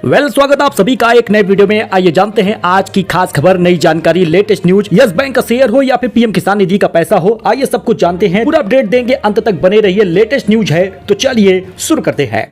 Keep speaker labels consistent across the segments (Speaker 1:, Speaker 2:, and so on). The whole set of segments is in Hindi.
Speaker 1: स्वागत आप सभी का एक नए वीडियो में। आइए जानते हैं आज की खास खबर, नई जानकारी, लेटेस्ट न्यूज। यस बैंक का शेयर हो या फिर पीएम किसान निधि का पैसा हो, आइए सब कुछ जानते हैं। पूरा अपडेट देंगे, अंत तक बने रहिए। लेटेस्ट न्यूज है तो चलिए शुरू करते हैं।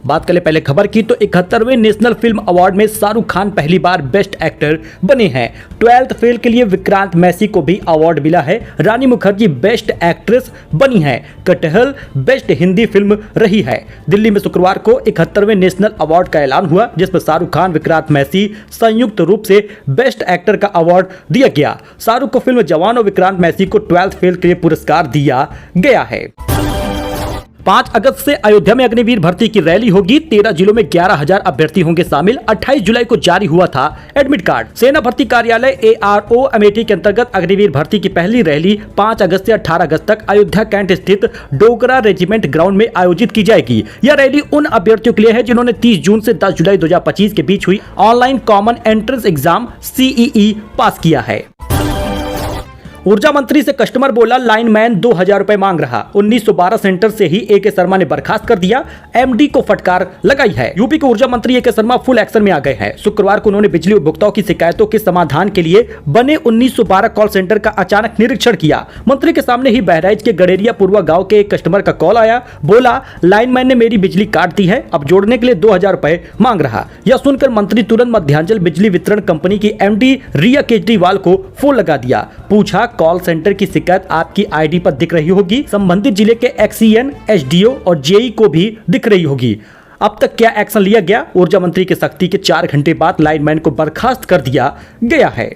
Speaker 1: बात करें पहले खबर की तो 71वें नेशनल फिल्म अवार्ड में शाहरुख खान पहली बार बेस्ट एक्टर बने हैं। 12th फेल के लिए विक्रांत मैसी को भी अवार्ड मिला है। रानी मुखर्जी बेस्ट एक्ट्रेस बनी है। कटहल बेस्ट हिंदी फिल्म रही है। दिल्ली में शुक्रवार को 71वें नेशनल अवार्ड का ऐलान हुआ, जिसमें शाहरुख खान, विक्रांत मैसी संयुक्त रूप से बेस्ट एक्टर का अवार्ड दिया गया। शाहरुख को फिल्म जवान और विक्रांत मैसी को 12th फेल के लिए पुरस्कार दिया गया है। 5 अगस्त से अयोध्या में अग्निवीर भर्ती की रैली होगी। 13 जिलों में 11,000 अभ्यर्थी होंगे शामिल। 28 जुलाई को जारी हुआ था एडमिट कार्ड। सेना भर्ती कार्यालय ARO अमेठी के अंतर्गत अग्निवीर भर्ती की पहली रैली 5 अगस्त से 18 अगस्त तक अयोध्या कैंट स्थित डोगरा रेजिमेंट ग्राउंड में आयोजित की जाएगी। यह रैली उन अभ्यर्थियों के लिए है जिन्होंने 30 जून से 10 जुलाई 2025 के बीच हुई online common entrance exam CEE पास किया है। ऊर्जा मंत्री से कस्टमर बोला लाइनमैन 2,000 रुपए मांग रहा। 1912 सेंटर से ही AK शर्मा ने बर्खास्त कर दिया। MD को फटकार लगाई है। यूपी के ऊर्जा मंत्री AK शर्मा फुल एक्शन में आ गए हैं। शुक्रवार को उन्होंने बिजली उपभोक्ताओं की शिकायतों के समाधान के लिए बने 1912 कॉल सेंटर का अचानक निरीक्षण किया। मंत्री के सामने ही बहराइच के गडेरिया पूर्वा गाँव के एक कस्टमर का कॉल आया। बोला लाइनमैन ने मेरी बिजली काट दी है, अब जोड़ने के लिए 2,000 रुपए मांग रहा। यह सुनकर मंत्री तुरंत मध्यांचल बिजली वितरण कंपनी की MD रिया केजरीवाल को फोन लगा दिया। पूछा कॉल सेंटर की शिकायत आपकी ID पर दिख रही होगी, संबंधित जिले के XEN, SDO और JE को भी दिख रही होगी। अब तक क्या एक्शन लिया गया? ऊर्जा मंत्री के सख्ती के 4 घंटे बाद लाइनमैन को बर्खास्त कर दिया गया है।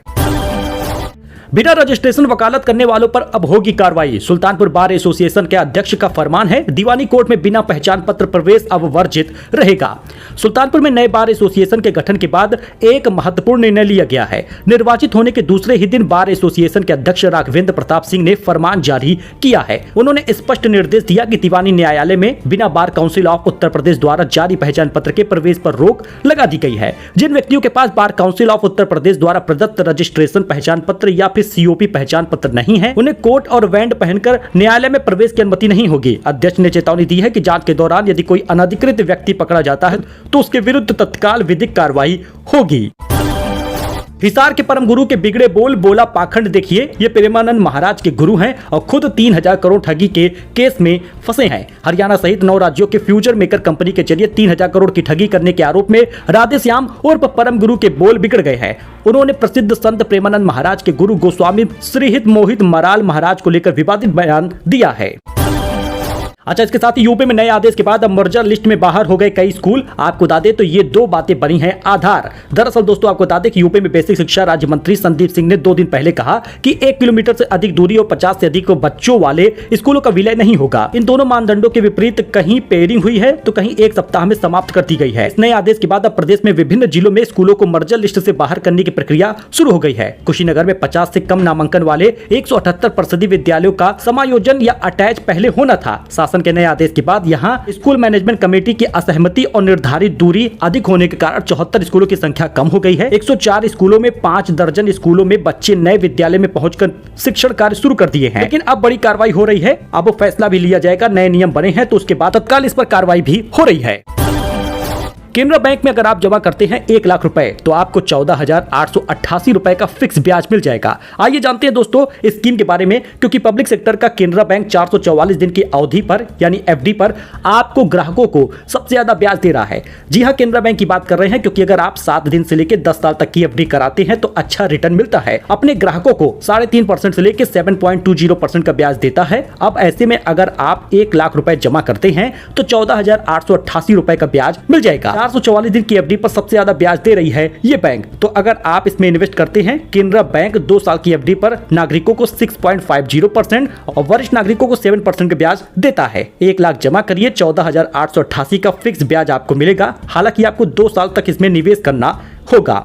Speaker 1: बिना रजिस्ट्रेशन वकालत करने वालों पर अब होगी कार्रवाई। सुल्तानपुर बार एसोसिएशन के अध्यक्ष का फरमान है, दीवानी कोर्ट में बिना पहचान पत्र प्रवेश अब वर्जित रहेगा। सुल्तानपुर में नए बार एसोसिएशन के गठन के बाद एक महत्वपूर्ण निर्णय लिया गया है। निर्वाचित होने के दूसरे ही दिन बार एसोसिएशन के अध्यक्ष राघवेंद्र प्रताप सिंह ने फरमान जारी किया है। उन्होंने स्पष्ट निर्देश दिया कि दीवानी न्यायालय में बिना bar council of Uttar Pradesh द्वारा जारी पहचान पत्र के प्रवेश पर रोक लगा दी गई है। जिन व्यक्तियों के पास bar council of Uttar Pradesh द्वारा प्रदत्त रजिस्ट्रेशन पहचान पत्र या फिर COP पहचान पत्र नहीं है, उन्हें कोट और बैंड पहनकर न्यायालय में प्रवेश की अनुमति नहीं होगी। अध्यक्ष ने चेतावनी दी है कि जांच के दौरान यदि कोई अनधिकृत व्यक्ति पकड़ा जाता है तो उसके विरुद्ध तत्काल विधिक कार्रवाई होगी। हिसार के परम गुरु के बिगड़े बोल, बोला पाखंड देखिए। ये प्रेमानंद महाराज के गुरु हैं और खुद 3,000 करोड़ ठगी के केस में फंसे हैं। हरियाणा सहित 9 राज्यों के फ्यूचर मेकर कंपनी के जरिए 3,000 करोड़ की ठगी करने के आरोप में राधेश्याम और परम गुरु के बोल बिगड़ गए हैं। उन्होंने प्रसिद्ध संत प्रेमानंद महाराज के गुरु गोस्वामी श्रीहित मोहित मराल महाराज को लेकर विवादित बयान दिया है। अच्छा, इसके साथ ही यूपी में नए आदेश के बाद अब मर्जर लिस्ट में बाहर हो गए कई स्कूल। आपको बता दें तो ये 2 बातें बनी हैं आधार। दरअसल दोस्तों आपको बता दें कि यूपी में बेसिक शिक्षा राज्य मंत्री संदीप सिंह ने 2 दिन पहले कहा कि 1 किलोमीटर से अधिक दूरी और 50 से अधिक बच्चों वाले स्कूलों का विलय नहीं होगा। इन दोनों मानदंडों के विपरीत कहीं पेयरिंग हुई है तो कहीं 1 सप्ताह में समाप्त कर दी गई है। इस नए आदेश के बाद अब प्रदेश में विभिन्न जिलों में स्कूलों को मर्जर लिस्ट से बाहर करने की प्रक्रिया शुरू हो गई है। कुशीनगर में 50 से कम नामांकन वाले 178% विद्यालयों का समायोजन या अटैच पहले होना था। शासन के नए आदेश के बाद यहां स्कूल मैनेजमेंट कमेटी की असहमति और निर्धारित दूरी अधिक होने के कारण 74 स्कूलों की संख्या कम हो गई है। 104 स्कूलों में 5 दर्जन स्कूलों में बच्चे नए विद्यालय में पहुंचकर शिक्षण कार्य शुरू कर दिए हैं। लेकिन अब बड़ी कार्रवाई हो रही है। अब फैसला भी लिया जाएगा। नए नियम बने हैं तो उसके बाद तत्काल इस पर कार्रवाई भी हो रही है। केनरा बैंक में अगर आप जमा करते हैं 1 लाख रुपए तो आपको 14,888 रुपए का फिक्स ब्याज मिल जाएगा। आइए जानते हैं दोस्तों इस स्कीम के बारे में, क्योंकि पब्लिक सेक्टर का केनरा बैंक 444 दिन की अवधि पर यानी FD पर आपको ग्राहकों को सबसे ज्यादा ब्याज दे रहा है। जी हां, केनरा बैंक की बात कर रहे हैं, क्योंकि अगर आप 7 दिन से लेकर 10 साल तक की FD कराते हैं तो अच्छा रिटर्न मिलता है। अपने ग्राहकों को 3.5% से लेकर 7.20% का ब्याज देता है। अब ऐसे में अगर आप 1 लाख रुपए जमा करते हैं तो 14,888 रुपए का ब्याज मिल जाएगा। 444 दिन की FD पर सबसे ज्यादा ब्याज दे रही है ये बैंक। तो अगर आप इसमें इन्वेस्ट करते हैं, केनरा बैंक 2 साल की FD पर नागरिकों को 6.50% और वरिष्ठ नागरिकों को 7% का ब्याज देता है। 1 लाख जमा करिए, 14,888 का फिक्स ब्याज आपको मिलेगा। हालांकि आपको 2 साल तक इसमें निवेश करना होगा।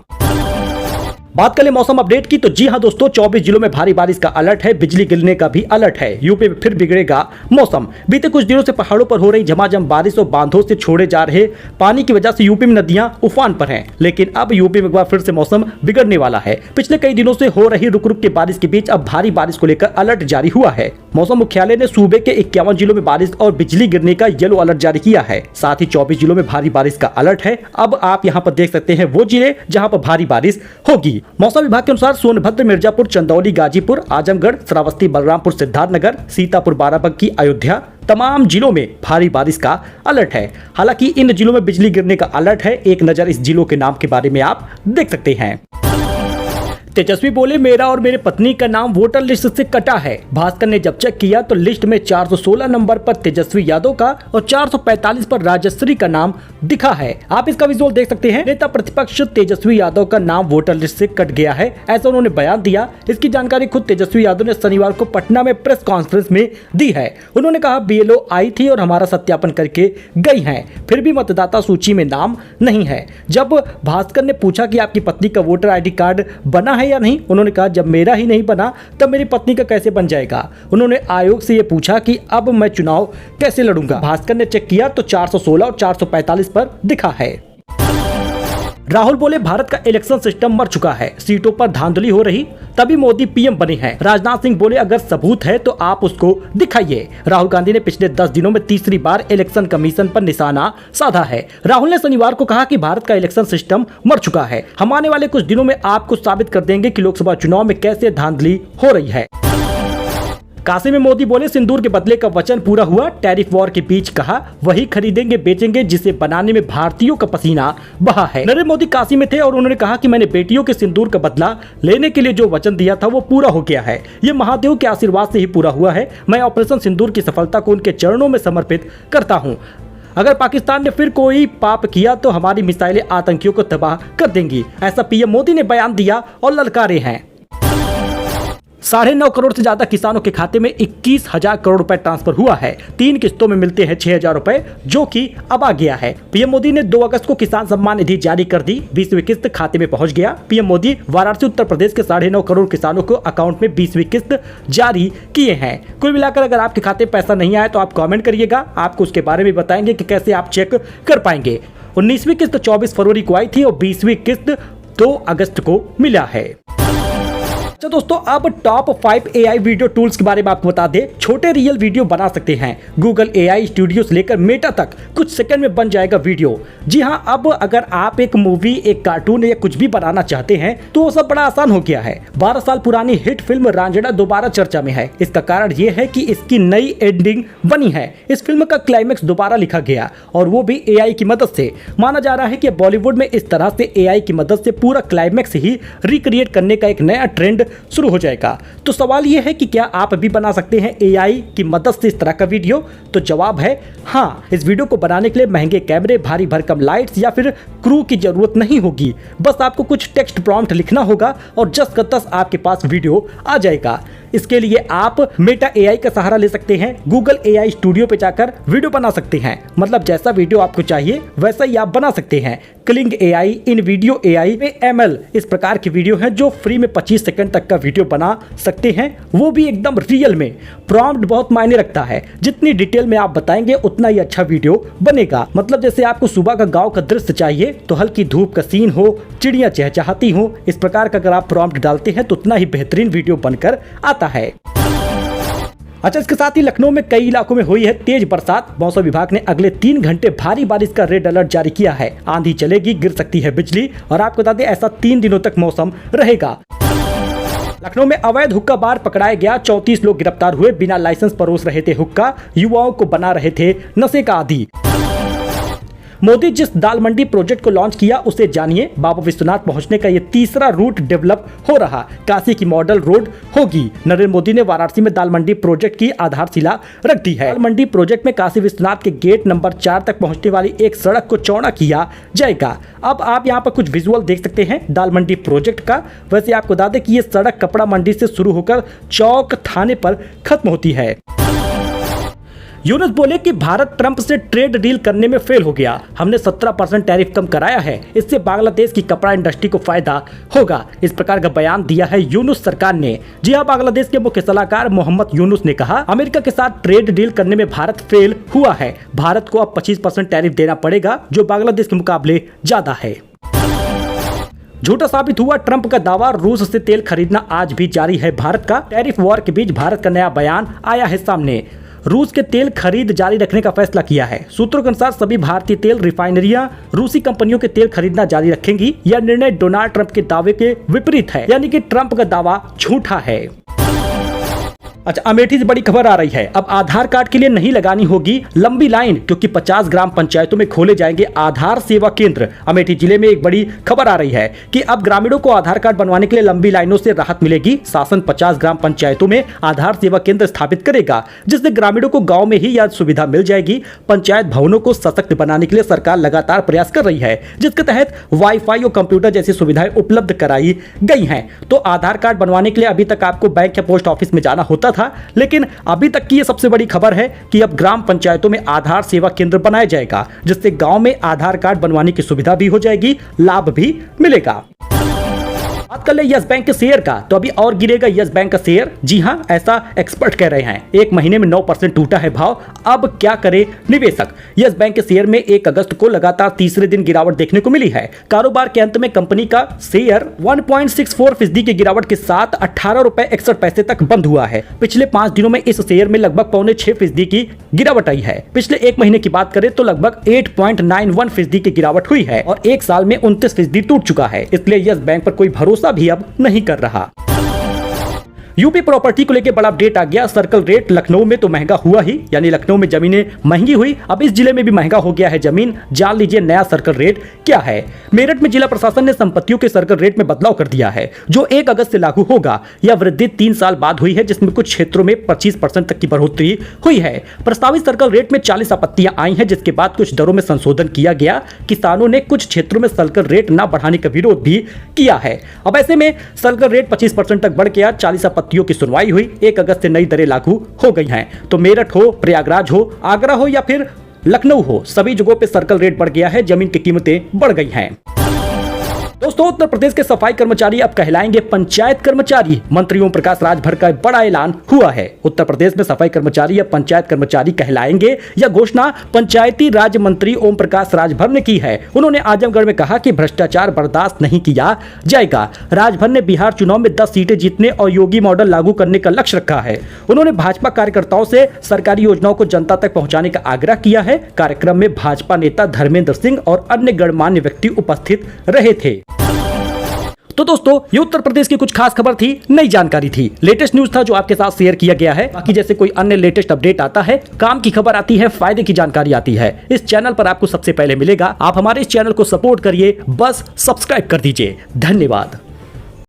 Speaker 1: बात करें मौसम अपडेट की तो जी हां दोस्तों, 24 जिलों में भारी बारिश का अलर्ट है, बिजली गिरने का भी अलर्ट है। यूपी में फिर बिगड़ेगा मौसम। बीते कुछ दिनों से पहाड़ों पर हो रही झमाझम बारिश और बांधों से छोड़े जा रहे पानी की वजह से यूपी में नदियां उफान पर हैं, लेकिन अब यूपी में एक बार फिर से मौसम बिगड़ने वाला है। पिछले कई दिनों से हो रही रुक रुक के बारिश के बीच अब भारी बारिश को लेकर अलर्ट जारी हुआ है। मौसम मुख्यालय ने सूबे के 51 जिलों में बारिश और बिजली गिरने का येलो अलर्ट जारी किया है। साथ ही 24 जिलों में भारी बारिश का अलर्ट है। अब आप यहां पर देख सकते हैं वो जिले जहां पर भारी बारिश होगी। मौसम विभाग के अनुसार सोनभद्र, मिर्जापुर, चंदौली, गाजीपुर, आजमगढ़, श्रावस्ती, बलरामपुर, सिद्धार्थनगर, सीतापुर, बाराबंकी, अयोध्या तमाम जिलों में भारी बारिश का अलर्ट है। हालांकि इन जिलों में बिजली गिरने का अलर्ट है। एक नजर इस जिलों के नाम के बारे में आप देख सकते हैं। तेजस्वी बोले, मेरा और मेरे पत्नी का नाम वोटर लिस्ट से कटा है। भास्कर ने जब चेक किया तो लिस्ट में 416 नंबर पर तेजस्वी यादव का और 445 पर राजश्री का नाम दिखा है। आप इसका विजुअल देख सकते हैं। नेता प्रतिपक्ष तेजस्वी यादव का नाम वोटर लिस्ट से कट गया है, ऐसा उन्होंने बयान दिया। इसकी जानकारी खुद तेजस्वी यादव ने शनिवार को पटना में प्रेस कॉन्फ्रेंस में दी है। उन्होंने कहा, BLO आई थी और हमारा सत्यापन करके गई है, फिर भी मतदाता सूची में नाम नहीं है। जब भास्कर ने पूछा कि आपकी पत्नी का वोटर ID कार्ड बना है या नहीं, उन्होंने कहा, जब मेरा ही नहीं बना तब मेरी पत्नी का कैसे बन जाएगा। उन्होंने आयोग से यह पूछा कि अब मैं चुनाव कैसे लड़ूंगा। भास्कर ने चेक किया तो 416 और 445 पर दिखा है। राहुल बोले, भारत का इलेक्शन सिस्टम मर चुका है, सीटों पर धांधली हो रही तभी मोदी PM बने हैं। राजनाथ सिंह बोले, अगर सबूत है तो आप उसको दिखाइए। राहुल गांधी ने पिछले 10 दिनों में तीसरी बार इलेक्शन कमीशन पर निशाना साधा है। राहुल ने शनिवार को कहा कि भारत का इलेक्शन सिस्टम मर चुका है। हम आने वाले कुछ दिनों में आपको साबित कर देंगे कि लोकसभा चुनाव में कैसे धांधली हो रही है। काशी में मोदी बोले, सिंदूर के बदले का वचन पूरा हुआ। टैरिफ वॉर के बीच कहा, वही खरीदेंगे बेचेंगे जिसे बनाने में भारतीयों का पसीना बहा है। नरेंद्र मोदी काशी में थे और उन्होंने कहा कि मैंने बेटियों के सिंदूर का बदला लेने के लिए जो वचन दिया था वो पूरा हो गया है। ये महादेव के आशीर्वाद से ही पूरा हुआ है। मैं ऑपरेशन सिंदूर की सफलता को उनके चरणों में समर्पित करता हूँ। अगर पाकिस्तान ने फिर कोई पाप किया तो हमारी मिसाइलें आतंकियों को तबाह कर देंगी, ऐसा PM मोदी ने बयान दिया और ललकारे हैं। 9.5 करोड़ से ज्यादा किसानों के खाते में 21,000 करोड़ रुपए ट्रांसफर हुआ है। 3 किस्तों में मिलते हैं 6,000 रुपए, जो कि अब आ गया है। PM मोदी ने 2 अगस्त को किसान सम्मान निधि जारी कर दी। 20वीं किस्त खाते में पहुंच गया। PM मोदी वाराणसी उत्तर प्रदेश के 9.5 करोड़ किसानों को अकाउंट में 20वीं किस्त जारी किए हैं। कुल मिलाकर अगर आपके खाते पैसा नहीं आया तो आप कॉमेंट करिएगा, आपको उसके बारे में बताएंगे कि कैसे आप चेक कर पाएंगे। 19वीं किस्त 24 फरवरी को आई थी और 20वीं किस्त 2 अगस्त को मिला है। तो दोस्तों, अब टॉप 5 AI वीडियो टूल्स के बारे में आपको बता दें। छोटे रियल वीडियो बना सकते हैं। गूगल AI स्टूडियो से लेकर मेटा तक कुछ सेकंड में बन जाएगा वीडियो। जी हां, अब अगर आप एक मूवी, एक कार्टून या कुछ भी बनाना चाहते हैं तो वो सब बड़ा आसान हो गया है। 12 साल पुरानी हिट फिल्म रांझना दोबारा चर्चा में है। इसका कारण ये है कि इसकी नई एंडिंग बनी है। इस फिल्म का क्लाइमेक्स दोबारा लिखा गया और वो भी AI की मदद से। माना जा रहा है कि बॉलीवुड में इस तरह से AI की मदद से पूरा क्लाइमेक्स ही रिक्रिएट करने का एक नया ट्रेंड शुरू हो जाएगा। तो सवाल यह है कि क्या आप भी बना सकते हैं AI की मदद से इस तरह का वीडियो? तो जवाब है हाँ। इस वीडियो को बनाने के लिए महंगे कैमरे, भारी भरकम लाइट्स या फिर क्रू की जरूरत नहीं होगी। बस आपको कुछ टेक्स्ट प्रॉम्प्ट लिखना होगा और जस का तस आपके पास वीडियो आ जाएगा। इसके लिए आप मेटा AI का सहारा ले सकते हैं। गूगल AI स्टूडियो पे जाकर वीडियो बना सकते हैं। मतलब जैसा वीडियो आपको चाहिए वैसा ही आप बना सकते हैं। Cling AI, InVideo AI, ML इस प्रकार की वीडियो हैं जो फ्री में 25 सेकंड तक का वीडियो बना सकते हैं, वो भी एकदम रियल में। प्रॉम्प्ट बहुत मायने रखता है। जितनी डिटेल में आप बताएंगे उतना ही अच्छा वीडियो बनेगा। मतलब जैसे आपको सुबह का गाँव का दृश्य चाहिए तो हल्की धूप का सीन हो, चिड़िया चहचहाती हो, इस प्रकार का अगर आप प्रॉम्प्ट डालते हैं तो उतना ही बेहतरीन वीडियो बनकर आता है। अच्छा, इसके साथ ही लखनऊ में कई इलाकों में हुई है तेज बरसात। मौसम विभाग ने अगले 3 घंटे भारी बारिश का रेड अलर्ट जारी किया है। आंधी चलेगी, गिर सकती है बिजली और आपको बता दें ऐसा 3 दिनों तक मौसम रहेगा। लखनऊ में अवैध हुक्का बार पकड़ाया गया। 34 लोग गिरफ्तार हुए। बिना लाइसेंस परोस रहे थे हुक्का, युवाओं को बना रहे थे नशे का आदी। मोदी जिस दाल मंडी प्रोजेक्ट को लॉन्च किया उसे जानिए। बाबा विश्वनाथ पहुंचने का ये तीसरा रूट डेवलप हो रहा। काशी की मॉडल रोड होगी। नरेंद्र मोदी ने वाराणसी में दाल मंडी प्रोजेक्ट की आधारशिला रख दी है। दाल मंडी प्रोजेक्ट में काशी विश्वनाथ के गेट नंबर 4 तक पहुंचने वाली एक सड़क को चौड़ा किया जाएगा। अब आप यहाँ पर कुछ विजुअल देख सकते हैं दाल मंडी प्रोजेक्ट का। वैसे आपको बता दें कि ये सड़क कपड़ा मंडी से शुरू होकर चौक थाने पर खत्म होती है। यूनुस बोले कि भारत ट्रंप से ट्रेड डील करने में फेल हो गया। हमने 17% टैरिफ कम कराया है, इससे बांग्लादेश की कपड़ा इंडस्ट्री को फायदा होगा। इस प्रकार का बयान दिया है यूनुस सरकार ने। जी हां, बांग्लादेश के मुख्य सलाहकार मोहम्मद यूनुस ने कहा, अमेरिका के साथ ट्रेड डील करने में भारत फेल हुआ है। भारत को अब 25% टैरिफ देना पड़ेगा, जो बांग्लादेश के मुकाबले ज्यादा है। झूठा साबित हुआ ट्रंप का दावा, रूस से तेल खरीदना आज भी जारी है भारत का। टैरिफ वॉर के बीच भारत का नया बयान आया है सामने। रूस के तेल खरीद जारी रखने का फैसला किया है। सूत्रों के अनुसार सभी भारतीय तेल रिफाइनरियां रूसी कंपनियों के तेल खरीदना जारी रखेंगी। यह निर्णय डोनाल्ड ट्रंप के दावे के विपरीत है, यानी कि ट्रंप का दावा झूठा है। अच्छा, अमेठी से बड़ी खबर आ रही है। अब आधार कार्ड के लिए नहीं लगानी होगी लंबी लाइन, क्योंकि 50 ग्राम पंचायतों में खोले जाएंगे आधार सेवा केंद्र। अमेठी जिले में एक बड़ी खबर आ रही है कि अब ग्रामीणों को आधार कार्ड बनवाने के लिए लंबी लाइनों से राहत मिलेगी। शासन 50 ग्राम पंचायतों में आधार सेवा केंद्र स्थापित करेगा, जिससे ग्रामीणों को गाँव में ही यह सुविधा मिल जाएगी। पंचायत भवनों को सशक्त बनाने के लिए सरकार लगातार प्रयास कर रही है, जिसके तहत वाईफाई और कंप्यूटर जैसी सुविधाएं उपलब्ध कराई गई हैं। तो आधार कार्ड बनवाने के लिए अभी तक आपको बैंक या पोस्ट ऑफिस में जाना होता था, लेकिन अभी तक की ये सबसे बड़ी खबर है कि अब ग्राम पंचायतों में आधार सेवा केंद्र बनाया जाएगा, जिससे गांव में आधार कार्ड बनवाने की सुविधा भी हो जाएगी, लाभ भी मिलेगा। बात कर ले यस बैंक के शेयर का, तो अभी और गिरेगा यस बैंक का शेयर। जी हां, ऐसा एक्सपर्ट कह रहे हैं। एक महीने में 9% टूटा है भाव। अब क्या करे निवेशक? यस बैंक के शेयर में 1 अगस्त को लगातार तीसरे दिन गिरावट देखने को मिली है। कारोबार के अंत में कंपनी का शेयर 1.64% की गिरावट के साथ 18 रुपए 61 पैसे तक बंद हुआ है। पिछले 5 दिनों में इस शेयर में लगभग 6.25% की गिरावट आई है। पिछले एक महीने की बात करें तो लगभग 8.91% की गिरावट हुई है और एक साल में 29% टूट चुका है। इसलिए यस बैंक पर कोई भरोसा भी अब नहीं कर रहा। यूपी प्रॉपर्टी को लेकर बड़ा अपडेट आ गया। सर्कल रेट लखनऊ में तो महंगा हुआ ही, यानी लखनऊ में जमीनें महंगी हुई, अब इस जिले में भी महंगा हो गया है जमीन। जान लीजिए नया सर्कल रेट क्या है। मेरठ में जिला प्रशासन ने संपत्तियों के सर्कल रेट में बदलाव कर दिया है, जो 1 अगस्त से लागू होगा। यह वृद्धि 3 साल बाद हुई है, जिसमें कुछ क्षेत्रों में 25% तक की बढ़ोतरी हुई है। प्रस्तावित सर्कल रेट में 40 आपत्तियां आई हैं, जिसके बाद कुछ दरों में संशोधन किया गया। किसानों ने कुछ क्षेत्रों में सर्कल रेट न बढ़ाने का विरोध भी किया है। अब ऐसे में सर्कल रेट 25% तक बढ़ गया। 40 आपत्तियों की सुनवाई हुई। 1 अगस्त से नई दरें लागू हो गई हैं। तो मेरठ हो, प्रयागराज हो, आगरा हो या फिर लखनऊ हो, सभी जगहों पे सर्कल रेट बढ़ गया है। जमीन की कीमतें बढ़ गई हैं। दोस्तों, उत्तर प्रदेश के सफाई कर्मचारी अब कहलाएंगे पंचायत कर्मचारी। मंत्री ओम प्रकाश राजभर का बड़ा ऐलान हुआ है। उत्तर प्रदेश में सफाई कर्मचारी अब पंचायत कर्मचारी कहलाएंगे। यह घोषणा पंचायती राज मंत्री ओम प्रकाश राजभर ने की है। उन्होंने आजमगढ़ में कहा कि भ्रष्टाचार बर्दाश्त नहीं किया जाएगा। राजभर ने बिहार चुनाव में 10 सीटें जीतने और योगी मॉडल लागू करने का लक्ष्य रखा है। उन्होंने भाजपा कार्यकर्ताओं से सरकारी योजनाओं को जनता तक पहुंचाने का आग्रह किया है। कार्यक्रम में भाजपा नेता धर्मेंद्र सिंह और अन्य गणमान्य व्यक्ति उपस्थित रहे थे। तो दोस्तों, ये उत्तर प्रदेश की कुछ खास खबर थी, नई जानकारी थी, लेटेस्ट न्यूज था जो आपके साथ शेयर किया गया है। बाकी जैसे कोई अन्य लेटेस्ट अपडेट आता है, काम की खबर आती है, फायदे की जानकारी आती है, इस चैनल पर आपको सबसे पहले मिलेगा। आप हमारे इस चैनल को सपोर्ट करिए, बस सब्सक्राइब कर दीजिए। धन्यवाद।